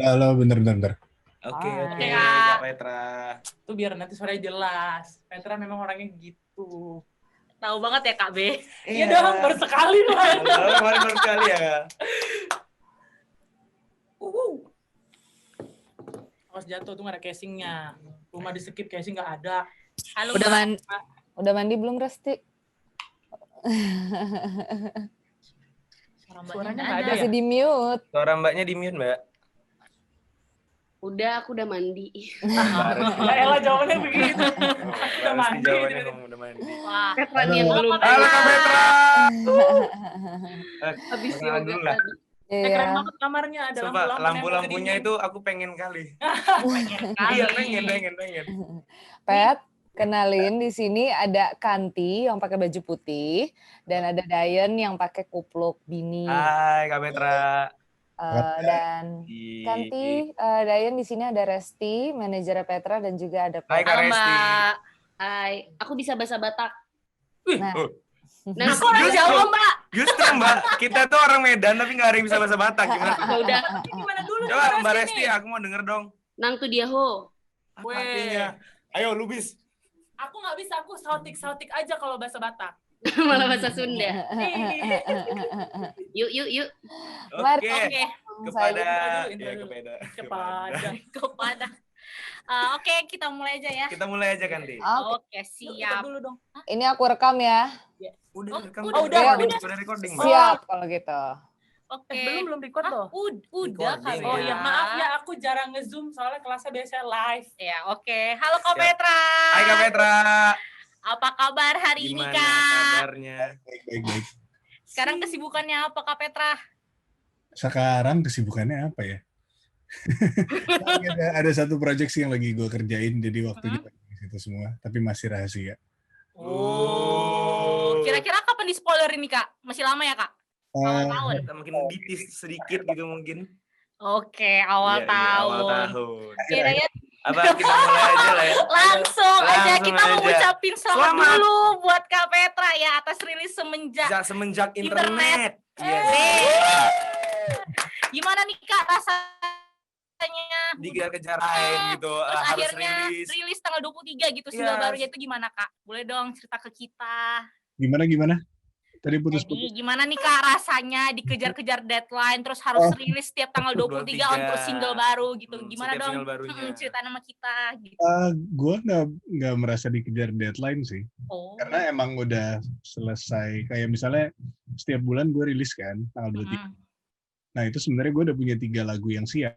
Halo, bener. Oke, Hai. Kak Petra. Tuh biar nanti suaranya jelas. Petra memang orangnya gitu. Tahu banget ya Kak B. Iya dong, baru sekali loh. Kemarin baru sekali ya, Kak. Awas jatuh tuh nggak ada casingnya. Rumah di skip casing nggak ada. Halo Udah, Mbak. udah mandi belum, Resti? Suaranya nggak ada ya? Masih di mute. Suara Mbaknya di mute, Mbak. Udah, aku udah mandi. Ya elah jawabannya begitu. Udah mandi. Jawabannya ngomong udah mandi. Wah, Petra nih yang belum. Halo Kak Petra. Habis Kenalan yoga dulu lah. tadi. Keren Iya. banget kamarnya, ada Sumpah, lampu-lampunya itu. itu aku pengen kali. pengen kali. Iya, pengen. Pet, kenalin di sini ada Kanti yang pakai baju putih dan ada Dayan yang pakai kupluk bini. Hai Kak Petra. Dan Kanti, Dayan di sini ada Resti, manajer Petra dan juga ada Hai Pet. Kak Halo Resti. Mbak. Hai, aku bisa bahasa Batak. Nah, Nah, Aku orang Jawa Mbak. Justru Mbak, kita tuh orang Medan tapi nggak ada yang bisa bahasa Batak. Gimana? ya udah, Gimana dulu? Coba Mbak Resti, aku mau denger dong. nang tu dia ho. Apa Weh. artinya? Ayo, Lubis. Aku nggak bisa, aku sautik aja kalau bahasa Batak. Malah bahasa Sunda. Yuk. Mari. Oke. Oke, Kepada Intro ya dulu. kepada. Kepada. kepada. Oke, kita mulai aja ya. Kita mulai aja kan, Di. Oke, Oke, Yuk, kita siap. dulu dong. ini aku rekam ya. Udah, rekam. udah. Udah recording, Mbak. Siap kalau gitu. Oke. Belum record loh. Udah Recording. kali. Oh iya, maaf ya, aku jarang nge-zoom soalnya kelasnya biasanya live. Ya, oke. Halo Kak Siap. Petra. Hai Kak Petra. Apa kabar hari ini, Gimana Kak? kabarnya? Baik. Sekarang kesibukannya apa, Kak Petra? Sekarang kesibukannya apa ya? ada satu proyek sih yang lagi gue kerjain, jadi waktunya di situ semua, tapi masih rahasia. Oh. Kira-kira kapan di-spoiler ini, Kak? Masih lama ya, Kak? Awal tahun. Kita mungkin ditis sedikit gitu mungkin. Oke, awal Iya, tahun. awal tahun. Kira-kira Apa kita mulai aja lah ya? langsung aja Langsung kita aja. mau ngucapin selamat Selamat. dulu buat Kak Petra ya atas rilis Semenjak internet. Yes. Wih. Gimana nih Kak rasanya? Dikejar-kejar lain gitu. Terus Harus akhirnya rilis. rilis tanggal 23 gitu single Yes. barunya itu gimana Kak? Boleh dong cerita ke kita. Gimana? Tadi Jadi putus-putus. gimana nih Kak rasanya dikejar-kejar deadline terus harus rilis setiap tanggal 23 untuk single baru gitu. Gimana Setiap dong? single barunya. Cerita nama kita gitu. Gue nggak merasa dikejar deadline sih, Oh. karena emang udah selesai. Kayak misalnya setiap bulan gue rilis kan tanggal 23. Mm-mm. Nah itu sebenarnya gue udah punya 3 lagu yang siap.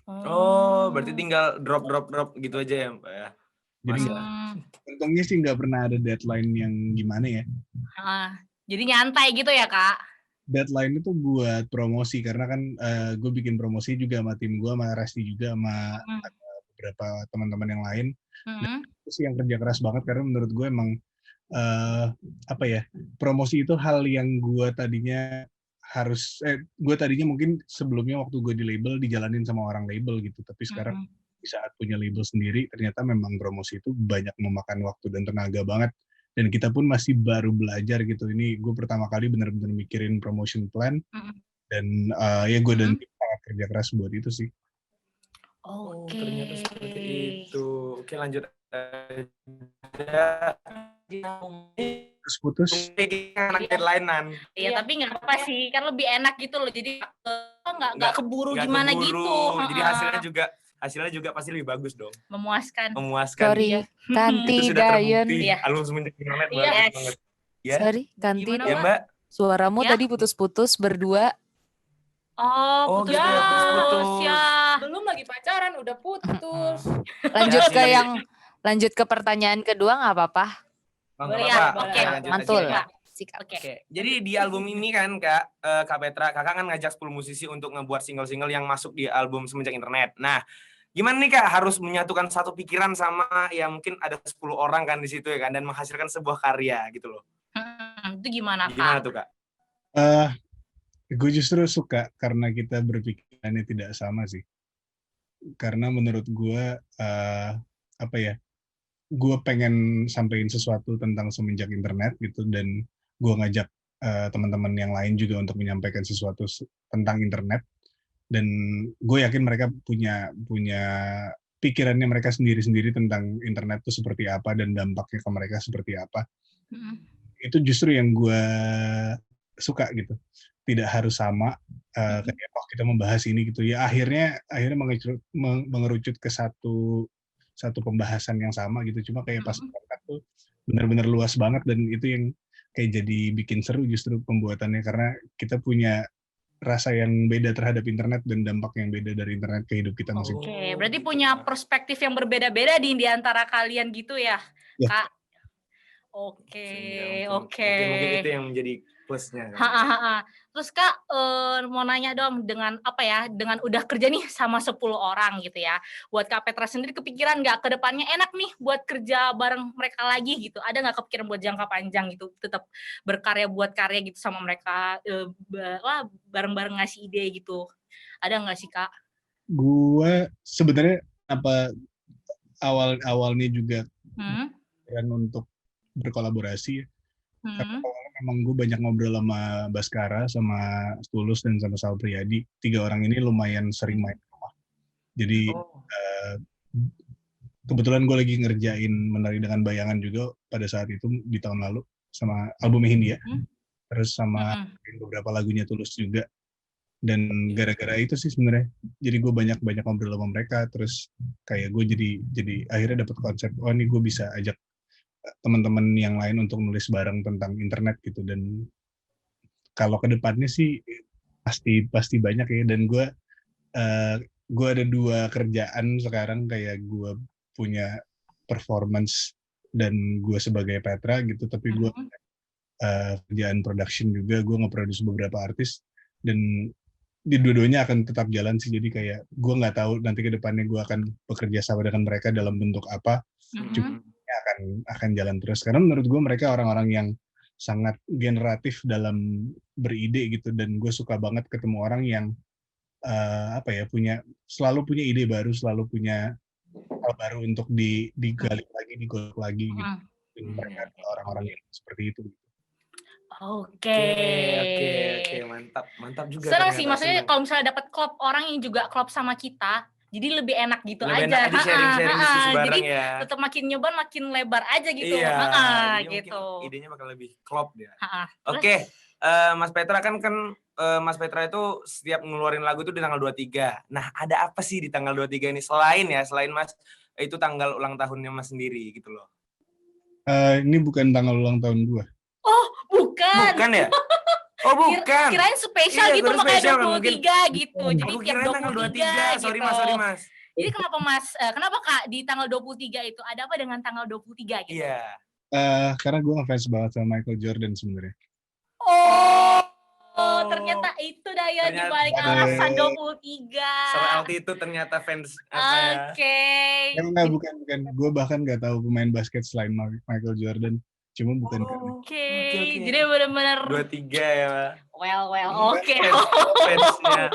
Oh, berarti tinggal drop gitu aja ya, Mbak ya. Jadi Masa? untungnya sih nggak pernah ada deadline yang gimana ya. Jadi nyantai gitu ya Kak? Deadline itu buat promosi, karena kan gue bikin promosi juga sama tim gue, sama Resti juga, sama ada beberapa teman-teman yang lain. Dan itu sih yang kerja keras banget, karena menurut gue emang apa ya, promosi itu hal yang gue tadinya mungkin sebelumnya waktu gue di label dijalanin sama orang label gitu, tapi sekarang di saat punya label sendiri ternyata memang promosi itu banyak memakan waktu dan tenaga banget, dan kita pun masih baru belajar gitu. Ini gue pertama kali benar-benar mikirin promotion plan, dan ya gue dan tim sangat kerja keras buat itu sih. Oh, Oke. ternyata seperti itu. Oke, lanjut aja. Terus putus. Anak deadline-an. Iya, tapi nggak apa sih, kan lebih enak gitu loh. Jadi nggak keburu Nggak gimana keburu. gitu. Jadi hasilnya juga pasti lebih bagus dong. Memuaskan. Sorry, Kanti, Itu sudah Dayan. terbukti. Iya. Album semenjak internet Iya. bagus banget. Ya, Sorry, Kanti. Gimana, ya Mbak. Suaramu Ya. tadi putus-putus berdua. Oh, gitu ya, putus-putus putus. ya. Belum lagi pacaran, udah putus. Lanjut Ya, ke sih. lanjut ke pertanyaan kedua nggak apa-apa. Oh, Boleh nggak ya? apa-apa. Oke. Lanjut Mantul. aja. Sikat. Oke. Oke, jadi di album ini kan Kak Petra, kakak kan ngajak 10 musisi untuk ngebuat single-single yang masuk di album Semenjak Internet. Nah, gimana nih Kak harus menyatukan satu pikiran sama ya mungkin ada 10 orang kan di situ ya kan, dan menghasilkan sebuah karya gitu loh. Itu gimana Gimana Kak? tuh Kak? Gue justru suka karena kita berpikirannya tidak sama sih. Karena menurut gue apa ya, gue pengen sampein sesuatu tentang Semenjak Internet gitu, dan gue ngajak teman-teman yang lain juga untuk menyampaikan sesuatu tentang internet. dan gue yakin mereka punya pikirannya mereka sendiri-sendiri tentang internet itu seperti apa dan dampaknya ke mereka seperti apa. Itu justru yang gue suka gitu. Tidak harus sama kayak kita membahas ini gitu ya, akhirnya mengerucut ke satu pembahasan yang sama gitu. Cuma kayak pas berangkat tuh benar-benar luas banget, dan itu yang kayak jadi bikin seru justru pembuatannya, karena kita punya rasa yang beda terhadap internet dan dampak yang beda dari internet ke hidup kita masing-masing. Oke, berarti punya perspektif yang berbeda-beda di antara kalian gitu ya, Ya. Kak? Oke. Mungkin itu yang menjadi plusnya. Terus Kak, mau nanya dong, dengan apa ya, dengan udah kerja nih sama 10 orang gitu ya, buat Kak Petra sendiri kepikiran nggak ke depannya enak nih buat kerja bareng mereka lagi gitu? Ada nggak kepikiran buat jangka panjang gitu, tetap berkarya buat karya gitu sama mereka, bareng-bareng ngasih ide gitu? Ada nggak sih Kak? Gue sebenarnya awalnya juga pikiran untuk berkolaborasi. Karena awalnya memang gue banyak ngobrol sama Baskara, sama Tulus, dan sama Sal Priadi. 3 orang ini lumayan sering main ke rumah. Jadi kebetulan gue lagi ngerjain Menari Dengan Bayangan juga pada saat itu di tahun lalu sama album Hindia. Terus sama beberapa lagunya Tulus juga. Dan gara-gara itu sih sebenarnya. Jadi gue banyak ngobrol sama mereka. Terus kayak gue jadi akhirnya dapet konsep, oh ini gue bisa ajak teman-teman yang lain untuk nulis bareng tentang internet gitu. Dan kalau ke depannya sih pasti banyak ya. Dan gue ada 2 kerjaan sekarang, kayak gue punya performance dan gue sebagai Petra gitu, tapi gue kerjaan production juga, gue nge-produce beberapa artis, dan di dua-duanya akan tetap jalan sih. Jadi kayak gue nggak tahu nanti ke depannya gue akan bekerja sama dengan mereka dalam bentuk apa. Cuma akan jalan terus, karena menurut gue mereka orang-orang yang sangat generatif dalam beride gitu, dan gue suka banget ketemu orang yang selalu punya ide baru, selalu punya hal baru untuk digali lagi, digolok lagi gitu. Dan mereka adalah orang-orang yang seperti itu. Oke, mantap juga. Senang sih, maksudnya kalau misalnya dapat klop orang yang juga klop sama kita, jadi lebih enak gitu lebih aja. Enak aja sharing-sharing diskusi bareng jadi ya. tetap makin nyoba makin lebar aja gitu. Iya, gitu. Idenya bakal lebih klop dia. Oke. Mas Petra kan Mas Petra itu setiap ngeluarin lagu itu di tanggal 23. Nah, ada apa sih di tanggal 23 ini selain Mas itu tanggal ulang tahunnya Mas sendiri gitu loh. Ini bukan tanggal ulang tahun gue. Oh, bukan. Bukan ya? Oh, bukan. Kirain spesial gitu, makanya 23 gitu. Jadi aku tiap kirain tanggal 23. Sorry Mas. Jadi kenapa Mas, kenapa Kak di tanggal 23 itu? Ada apa dengan tanggal 23 gitu? Iya. Karena gue ngefans banget sama Michael Jordan sebenarnya. Oh, ternyata itu daya di balik alasan 23. Seralti itu ternyata fans. Oke. Bukan. Gue bahkan nggak tahu pemain basket selain Michael Jordan. Cuma bukan karena. Oke. Jadi benar-benar 23 ya. Well. Oke. Fansnya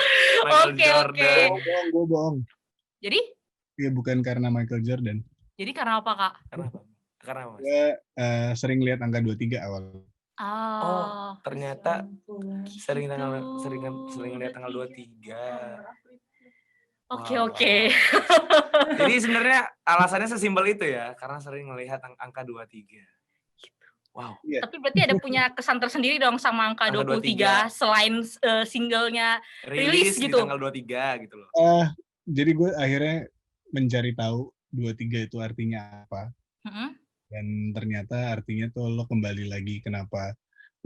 Michael Jordan. Gue bohong. Jadi? Ya bukan karena Michael Jordan. Jadi karena apa, Kak? Karena apa? Gue sering lihat angka 23 awal. Oh, ternyata sering lihat tanggal 23. Oke. Jadi sebenarnya alasannya sesimpel itu ya, karena sering melihat angka 23. Wow. Yeah. Tapi berarti ada punya kesan tersendiri dong sama angka 23 selain singlenya rilis gitu. Di tanggal 23 gitu loh. Jadi gue akhirnya mencari tahu 23 itu artinya apa. Dan ternyata artinya tuh lo kembali lagi, kenapa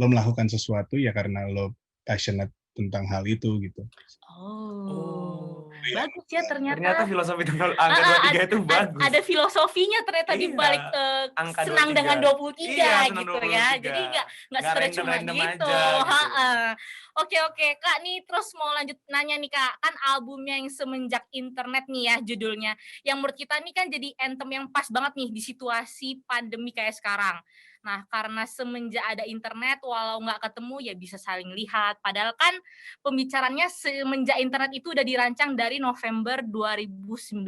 lo melakukan sesuatu ya karena lo passionate tentang hal itu gitu. Bagus ya ternyata. Ternyata filosofi tentang angka 23 itu bagus. Ada filosofinya ternyata di balik senang 23. Dengan 23 gitu 23. Ya. Jadi nggak sekedar cuma gitu. Oke. Kak, nih terus mau lanjut nanya nih Kak. Kan albumnya yang Semenjak Internet nih ya judulnya. Yang menurut kita nih kan jadi anthem yang pas banget nih di situasi pandemi kayak sekarang. Nah, karena semenjak ada internet, walau nggak ketemu, ya bisa saling lihat. Padahal kan pembicaranya semenjak internet itu udah dirancang dari November 2019.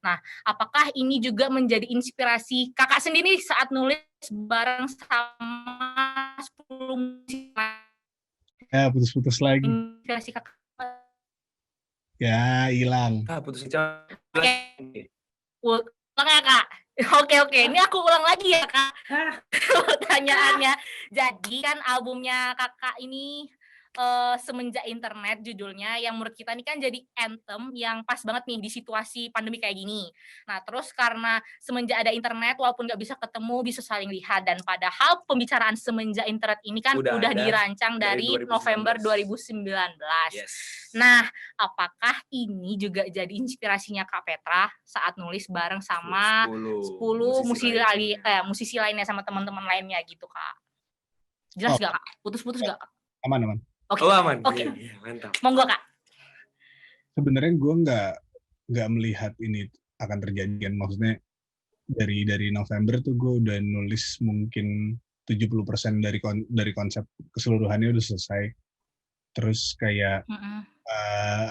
Nah, apakah ini juga menjadi inspirasi Kakak sendiri saat nulis bareng sama 10 musisi? Ya, putus-putus lagi. Inspirasi Kakak Ya, hilang. Putus kecap. Oke. Ulang ya Kak. Oke. Ini aku ulang lagi ya Kak. Pertanyaannya. Jadi kan albumnya Kakak ini Semenjak Internet judulnya, yang menurut kita ini kan jadi anthem yang pas banget nih di situasi pandemi kayak gini. Nah terus karena semenjak ada internet, walaupun nggak bisa ketemu, bisa saling lihat, dan padahal pembicaraan Semenjak Internet ini kan udah dirancang dari November 2019. Yes. Nah, apakah ini juga jadi inspirasinya Kak Petra saat nulis bareng sama 10 musisi lainnya sama teman-teman lainnya gitu Kak? Jelas gak Kak? Putus-putus gak Kak? Aman. Oke. Aman. Oke. Iya, mantap. Monggo Kak. Sebenarnya gue nggak melihat ini akan terjadi kan. Maksudnya dari November tuh gue udah nulis mungkin 70% dari konsep keseluruhannya udah selesai. Terus kayak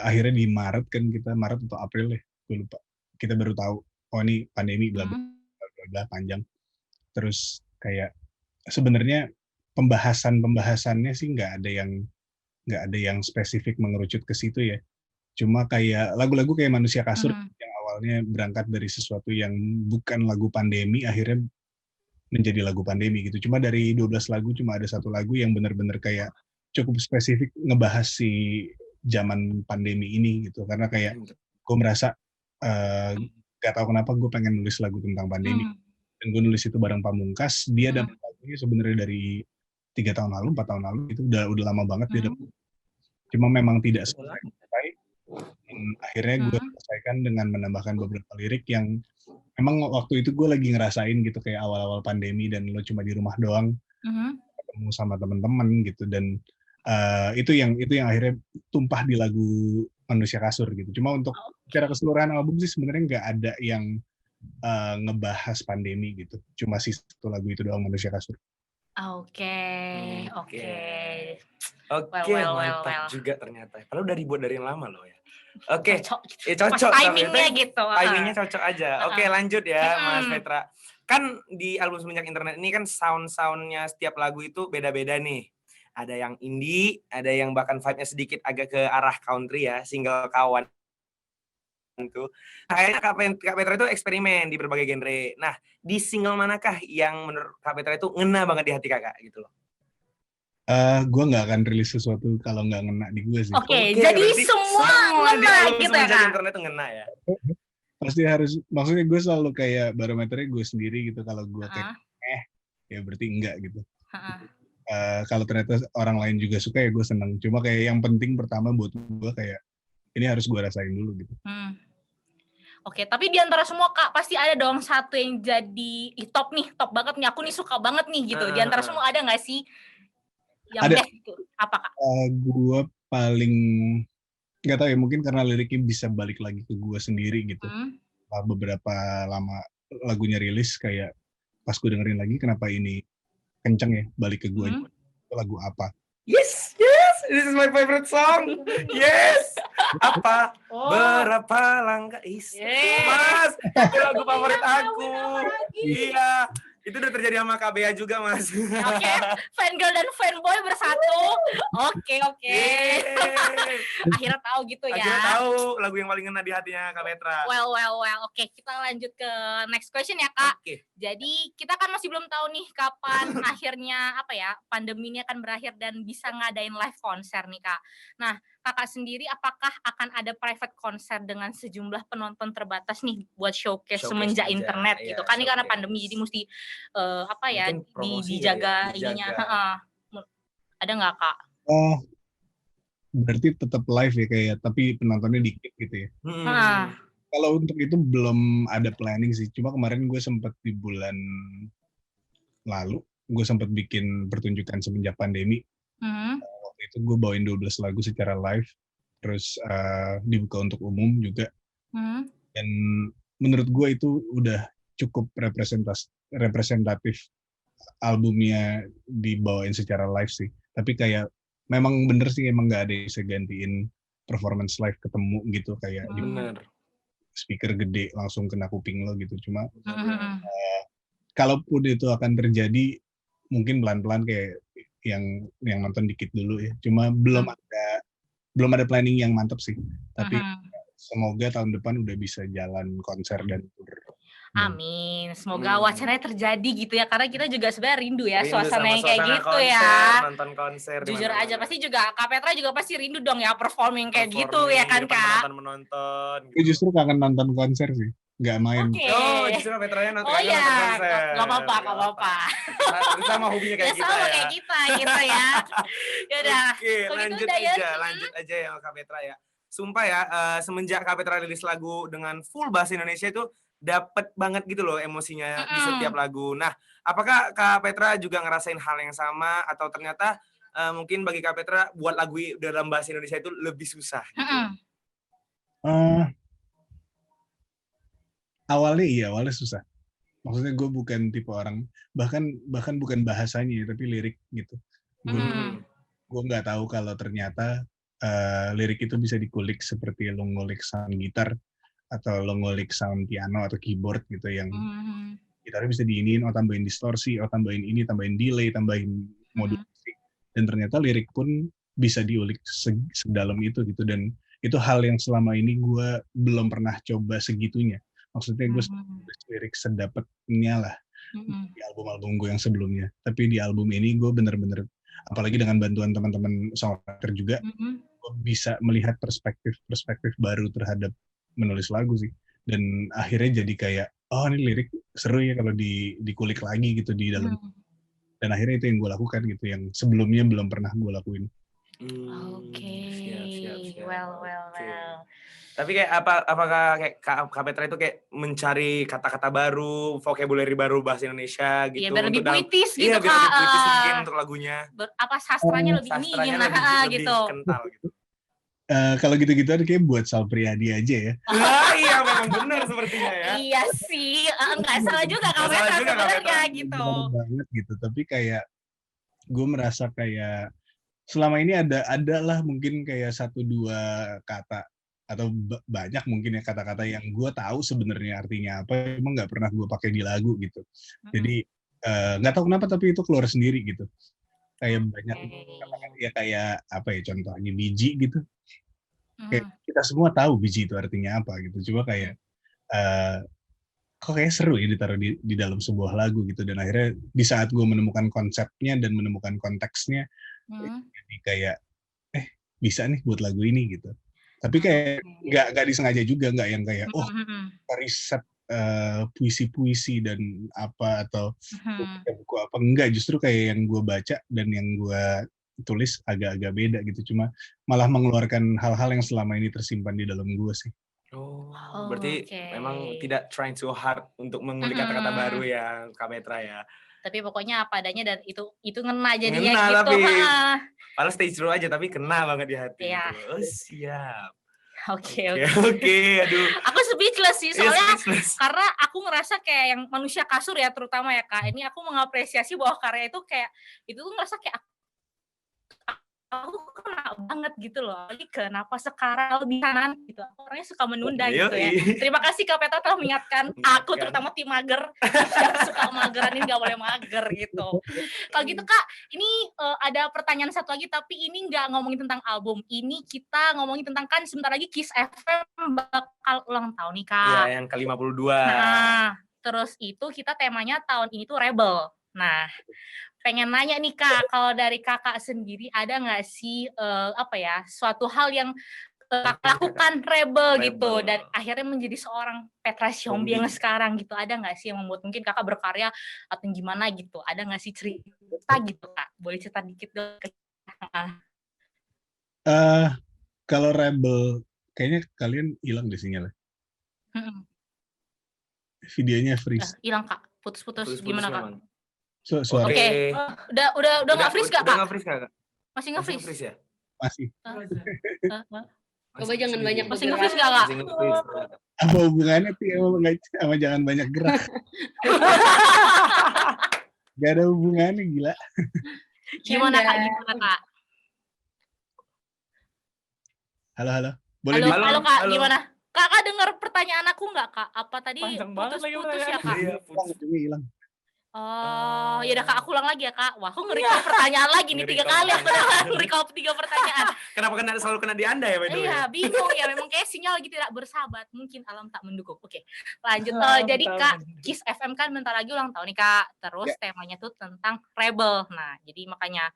akhirnya di Maret atau April ya, gue lupa. Kita baru tahu, ini pandemi bla bla panjang. Terus kayak sebenarnya pembahasannya sih nggak ada yang spesifik mengerucut ke situ ya. Cuma kayak lagu-lagu kayak Manusia Kasur yang awalnya berangkat dari sesuatu yang bukan lagu pandemi, akhirnya menjadi lagu pandemi gitu. Cuma dari 12 lagu cuma ada satu lagu yang benar-benar kayak cukup spesifik ngebahas si zaman pandemi ini gitu. Karena kayak gue merasa gak tahu kenapa gue pengen nulis lagu tentang pandemi. Dan gue nulis itu bareng Pamungkas. Dia dapat lagunya sebenarnya dari 4 tahun lalu itu udah lama banget dia dapat. Cuma memang tidak selesai. Akhirnya gue selesaikan dengan menambahkan beberapa lirik yang memang waktu itu gue lagi ngerasain gitu, kayak awal-awal pandemi dan lo cuma di rumah doang, ketemu sama teman-teman gitu, dan itu yang akhirnya tumpah di lagu Manusia Kasur gitu. Cuma untuk secara keseluruhan album sih sebenarnya nggak ada yang ngebahas pandemi gitu. Cuma sih satu lagu itu doang, Manusia Kasur. Oke. Mantap juga ternyata. Padahal udah dibuat dari yang lama loh ya. Oke. Cocok. Timingnya gitu. Timingnya cocok aja. Oke, lanjut ya Mas Petra. Kan di album Semenjak Internet ini kan sound-soundnya setiap lagu itu beda-beda nih. Ada yang indie, ada yang bahkan vibe-nya sedikit agak ke arah country ya, Single Kawan. Kayaknya Kak Petra itu eksperimen di berbagai genre. Nah, di single manakah yang menurut Kak Petra itu ngena banget di hati kakak gitu loh? Gue nggak akan rilis sesuatu kalau nggak ngena di gue sih. Oke, jadi semua ngena gitu ya Kak? Internet itu ngena ya? Pasti harus, maksudnya gue selalu kayak barometernya gue sendiri gitu. Kalau gue kayak ya berarti enggak gitu. Kalau ternyata orang lain juga suka ya gue seneng. Cuma kayak yang penting pertama buat gue kayak ini harus gue rasain dulu gitu. Oke, tapi di antara semua Kak pasti ada dong satu yang jadi top banget nih. Aku nih suka banget nih gitu. Di antara semua ada nggak sih yang ada. best gitu? Apa Kak? Gue paling nggak tahu ya, mungkin karena liriknya bisa balik lagi ke gue sendiri gitu. Beberapa lama lagunya rilis, kayak pas gue dengerin lagi kenapa ini kenceng ya balik ke gue. Itu lagu apa? Yes, this is my favorite song. Yes. Apa? Berapa langkah Mas, itu lagu favorit aku. Iya, itu udah terjadi sama KBA juga, Mas. Oke, fangirl dan fanboy bersatu. Oke. Akhirnya tahu gitu ya. Akhirnya tahu lagu yang paling ngena di hatinya Kak Petra. Well. Oke, kita lanjut ke next question ya, Kak. Oke. Jadi, kita kan masih belum tahu nih kapan akhirnya pandemi ini akan berakhir dan bisa ngadain live konser nih, Kak. Nah, Kakak sendiri apakah akan ada private konser dengan sejumlah penonton terbatas nih buat showcase semenjak aja, internet gitu kan? Ini karena pandemi jadi mesti dijaga ininya. Ada nggak Kak? Berarti tetap live ya kayak, tapi penontonnya dikit gitu ya. Kalau untuk itu belum ada planning sih. Cuma kemarin gue sempat di bulan lalu gue sempat bikin pertunjukan semenjak pandemi. Waktu itu gue bawain 12 lagu secara live, terus dibuka untuk umum juga. Dan menurut gue itu udah cukup representatif albumnya dibawain secara live sih. Tapi kayak memang bener sih, emang nggak ada yang bisa gantiin performance live ketemu gitu, kayak speaker gede langsung kena kuping lo gitu. Cuma kalaupun itu akan terjadi, mungkin pelan-pelan kayak yang nonton dikit dulu ya. Cuma belum ada belum ada planning yang mantap sih. Tapi semoga tahun depan udah bisa jalan konser dan tour. Amin. Semoga wacananya terjadi gitu ya, karena kita juga sebenarnya rindu ya suasana yang kayak gitu konser, ya. Nonton konser. Jujur aja pasti juga Kak Petra juga pasti rindu dong ya performing kayak gitu ya kan Kak. Menonton. Gue justru kangen nonton konser sih, nggak main. Oke. Oh, justru Petranya nonton konser. Gak apa-apa. Sama hobinya kayak kita sama ya. kayak kita gitu ya. Yaudah. Oke, Gitu, lanjut aja ya Kak Petra ya. Sumpah ya, semenjak Kak Petra rilis lagu dengan full bahasa Indonesia itu dapet banget gitu loh emosinya di setiap lagu. Nah, apakah Kak Petra juga ngerasain hal yang sama atau ternyata mungkin bagi Kak Petra buat lagu dalam bahasa Indonesia itu lebih susah? Gitu? Awalnya susah. Maksudnya gue bukan tipe orang, bahkan bukan bahasanya tapi lirik gitu. Gue nggak tahu kalau ternyata lirik itu bisa dikulik seperti lo ngulik sound gitar atau lo ngulik sound piano atau keyboard gitu yang gitarnya bisa diinin, tambahin distorsi, tambahin ini, tambahin delay, tambahin modulasi, dan ternyata lirik pun bisa diulik sedalam itu gitu. Dan itu hal yang selama ini gue belum pernah coba segitunya. Maksudnya gue lirik sedapatnya lah di album-album gue yang sebelumnya. Tapi di album ini gue bener-bener, apalagi dengan bantuan teman-teman songwriter juga, gue bisa melihat perspektif baru terhadap menulis lagu sih. Dan akhirnya jadi kayak, oh ini lirik seru ya kalau dikulik lagi gitu di dalam. Dan akhirnya itu yang gue lakukan gitu, yang sebelumnya belum pernah gue lakuin. Oke. Well. Tapi kayak apakah kayak Kak Petra itu kayak mencari kata-kata baru, vocabulary baru bahasa Indonesia gitu? Iya, biar lebih puitis gitu, Iya, biar lebih puitis mungkin untuk lagunya. Sastranya lebih gitu. Kental gitu. Kalau gitu-gitu kayak buat Sal Priadi aja ya. Iya, memang benar sepertinya ya. Iya sih, nggak salah juga Kak Petra sebenarnya gitu. Benar banget gitu, tapi kayak gue merasa kayak selama ini ada lah mungkin kayak 1-2 kata atau banyak mungkin ya kata-kata yang gue tahu sebenarnya artinya apa, emang nggak pernah gue pakai di lagu gitu. Jadi nggak tahu kenapa tapi itu keluar sendiri gitu. Kayak banyak ya kayak apa ya, contohnya biji gitu. Kayak kita semua tahu biji itu artinya apa gitu. Cuma kayak kok kayak seru ya ditaruh di dalam sebuah lagu gitu. Dan akhirnya di saat gue menemukan konsepnya dan menemukan konteksnya, jadi kayak bisa nih buat lagu ini gitu. Tapi kayak nggak disengaja juga, nggak yang kayak riset puisi-puisi dan apa atau buku apa, enggak, justru kayak yang gue baca dan yang gue tulis agak-agak beda gitu, cuma malah mengeluarkan hal-hal yang selama ini tersimpan di dalam gue sih. Berarti memang tidak trying too hard untuk mengulik kata-kata baru ya Kak Petra ya. Tapi pokoknya apa adanya dan itu ngena jadinya ngena, gitu. Tapi padahal stage show aja tapi kena banget di hati. Iya. Gitu. Oh, siap. Oke, aduh. Aku speechless sih soalnya karena aku ngerasa kayak yang manusia kasur ya terutama ya Kak. Ini aku mengapresiasi bahwa karya itu kayak itu tuh ngerasa kayak aku kena banget gitu loh. Jadi kenapa sekarang lebih kanan gitu. Aku orangnya suka menunda gitu ya. Terima kasih Kak Petra telah mengingatkan aku terutama tim mager yang suka mageran ini nggak boleh mager gitu. Kalau gitu Kak, ini ada pertanyaan satu lagi tapi ini nggak ngomongin tentang album. Ini kita ngomongin tentang kan sebentar lagi Kiss FM bakal ulang tahun nih Kak. Iya, yang ke-52. Nah, terus itu kita temanya tahun ini tuh Rebel. Nah, pengen nanya nih Kak, kalau dari Kakak sendiri ada nggak sih suatu hal yang lakukan rebel gitu dan akhirnya menjadi seorang Petra Sihombing sekarang gitu, ada nggak sih yang membuat mungkin Kakak berkarya atau gimana gitu, ada nggak sih cerita gitu Kak, boleh cerita dikit dong. Kalau rebel kayaknya kalian hilang deh sinyalnya. Videonya freeze. Hilang Kak, putus-putus gimana Kak? Suara. Oke. Udah nggak freeze Kak? Udah nggak freeze Kak? Masih nggak freeze? Ya? Masih. Coba jangan banyak masih nge-freeze nggak Kak? Apa hubungannya sih sama jangan banyak gerak? Gak ada hubungannya, gila. Gimana Kak? Halo. Halo Kak, gimana? Kakak dengar pertanyaan aku nggak Kak? Apa tadi putus-putus ya Kak? Hilang. Oh, ya udah Kak, aku ulang lagi ya Kak. Wah, aku nge-recall pertanyaan lagi nih 3 kali aku nge-recall 3 pertanyaan. Kenapa selalu kena di Anda ya, by the way? Iya, bingung ya, memang kayak sinyal lagi tidak bersahabat, mungkin alam tak mendukung. Oke, lanjut. Jadi Kak, Kiss FM kan bentar lagi ulang tahun nih Kak, terus temanya tuh tentang rebel. Nah, jadi makanya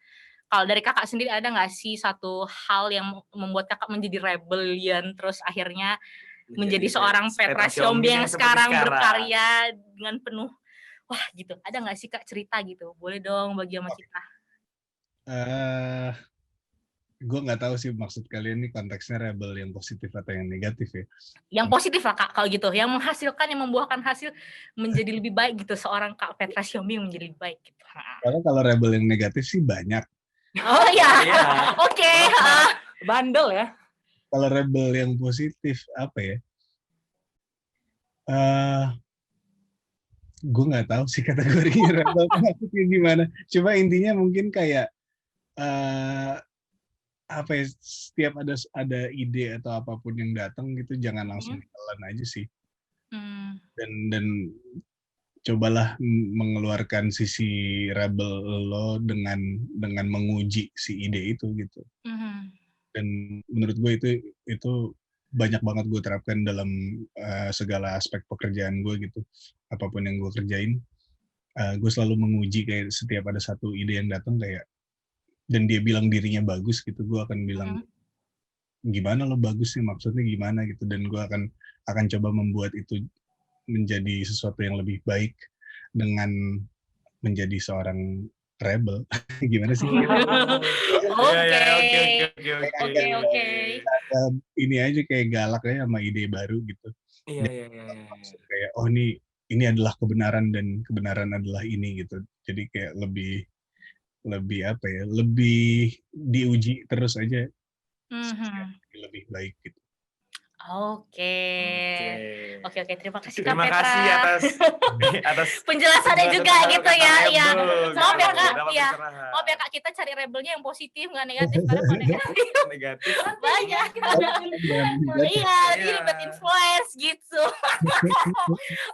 kalau dari Kakak sendiri ada nggak sih satu hal yang membuat Kakak menjadi rebellion, terus akhirnya menjadi seorang Petra Siombing yang sekarang berkarya dengan penuh wah gitu, ada nggak sih Kak cerita gitu? Boleh dong bagi sama kita. Gue nggak tahu sih maksud kalian ini konteksnya rebel yang positif atau yang negatif ya. Yang positif lah Kak, kalau gitu. Yang menghasilkan, yang membuahkan hasil menjadi lebih baik gitu. Seorang Kak Petra Siombing menjadi lebih baik gitu. Kalau rebel yang negatif sih banyak. Oh iya, oke. Bandel ya. Kalau rebel yang positif apa ya? Gue nggak tahu sih kategorinya rebel maksudnya gimana. Cuma intinya mungkin kayak apa ya, setiap ada ide atau apapun yang datang gitu jangan langsung ditelan aja sih. Dan cobalah mengeluarkan sisi rebel lo dengan menguji si ide itu gitu. Dan menurut gue itu banyak banget gue terapkan dalam segala aspek pekerjaan gue gitu. Apapun yang gue kerjain, gue selalu menguji kayak setiap ada satu ide yang datang kayak dan dia bilang dirinya bagus gitu, gue akan bilang gimana lo bagus sih, maksudnya gimana gitu, dan gue akan coba membuat itu menjadi sesuatu yang lebih baik dengan menjadi seorang rebel. Gimana sih? Oke. Ini aja kayak galak ya sama ide baru gitu. Iya. Kayak oh ini adalah kebenaran dan kebenaran adalah ini gitu. Jadi kayak lebih apa ya? Lebih diuji terus aja. Lebih baik gitu. Oke. Terima kasih Kak Terima Petra. kasih atas penjelasannya juga gitu ya. Iya. Maaf ya Kak. Iya. pencerahan. Maaf ya Kak, kita cari rebelnya yang positif nggak negatif karena kalau negatif Negatif. banyak. Iya, jadi bad influence gitu.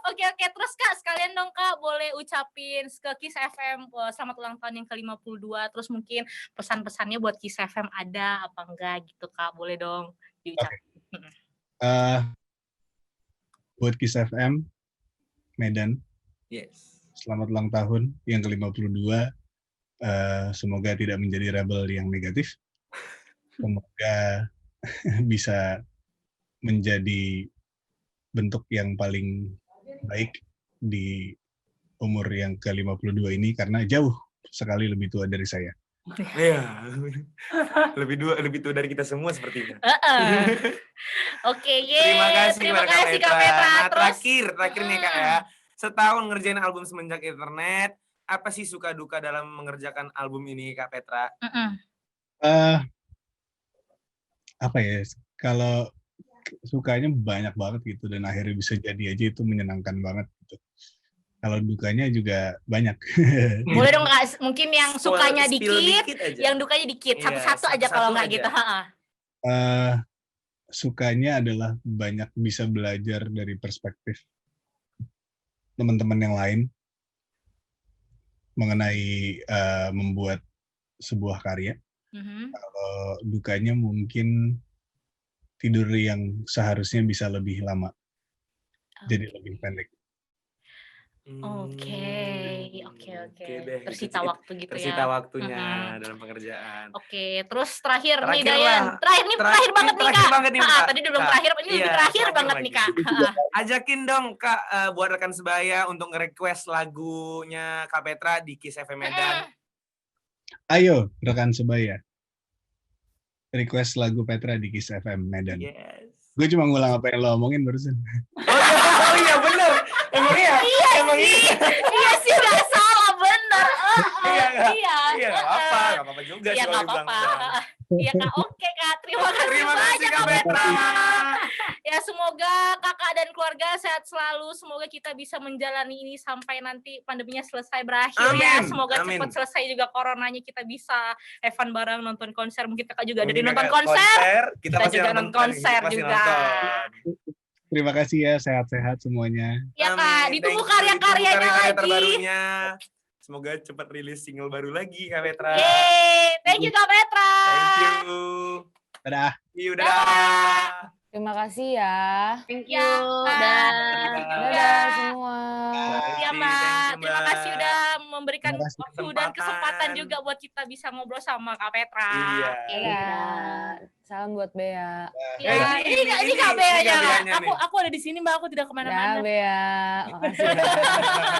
Oke, terus Kak, sekalian dong Kak boleh ucapin ke Kiss FM selamat ulang tahun yang ke-52, terus mungkin pesan-pesannya buat Kiss FM ada apa enggak gitu Kak, boleh dong diucapin. Buat Kiss FM Medan, Yes. selamat ulang tahun yang ke-52. Semoga tidak menjadi rebel yang negatif. Semoga bisa menjadi bentuk yang paling baik di umur yang ke-52 ini karena jauh sekali lebih tua dari saya. Iya. Lebih tua dari kita semua sepertinya. Oke, Terima kasih Kak Petra. Nah, terakhir nih Kak ya. Setahun ngerjain album Semenjak Internet, apa sih suka duka dalam mengerjakan album ini Kak Petra? Apa ya? Kalau sukanya banyak banget gitu dan akhirnya bisa jadi aja itu menyenangkan banget gitu. Kalau dukanya juga banyak. Boleh dong Kak, mungkin yang sukanya dikit aja. yang dukanya dikit, satu-satu aja kalau nggak gitu. Sukanya adalah banyak bisa belajar dari perspektif teman-teman yang lain mengenai membuat sebuah karya. Kalau dukanya mungkin tidur yang seharusnya bisa lebih lama, jadi lebih pendek. Oke. Tersita waktu gitu ya. Tersita waktunya dalam pekerjaan. Oke, terus terakhir nih Dayan. Terakhir banget nih Kak. Tadi belum terakhir, ini lebih terakhir banget nih Kak. Ajakin dong Kak buat rekan sebaya untuk nge-request lagunya Kak Petra di Kiss FM Medan. Ayo rekan sebaya, request lagu Petra di Kiss FM Medan. Yes. Gue cuma ngulang apa yang lo omongin barusan. Oh iya bener. Emang iya? Iya sih, nggak salah, bener. Iya, nggak apa-apa juga. Iya, nggak apa-apa. Iya Kak, oke Kak, terima kasih Kak Petra. Ya semoga Kakak dan keluarga sehat selalu, semoga kita bisa menjalani ini sampai nanti pandeminya selesai berakhir. Ya. Semoga cepat selesai juga coronanya, kita bisa have fun bareng, nonton konser, mungkin Kakak juga ada di nonton konser. Kita juga nonton konser juga. Terima kasih ya, sehat-sehat semuanya. Ya Kak, Amin. ditunggu Thank you, karya-karyanya ditunggu karya lagi. terbarunya. Semoga cepat rilis single baru lagi Kak Petra. Yeay, thank you Kak Petra. Thank you. Dadah. See you, dadah. Terima kasih ya. Thank Ya, you. Kak. Dah. Dadah semua. Ya Thank Mbak, you, terima kasih Mbak. udah memberikan Terima kasih. waktu dan kesempatan juga buat kita bisa ngobrol sama Kak Petra. Iya. Dadah. Salam buat Bea. Ya, ini Kak Ini Bea-nya. Kak Beanya nih. Aku ada di sini Mbak, aku tidak Dah kemana-mana. Bea. Makasih.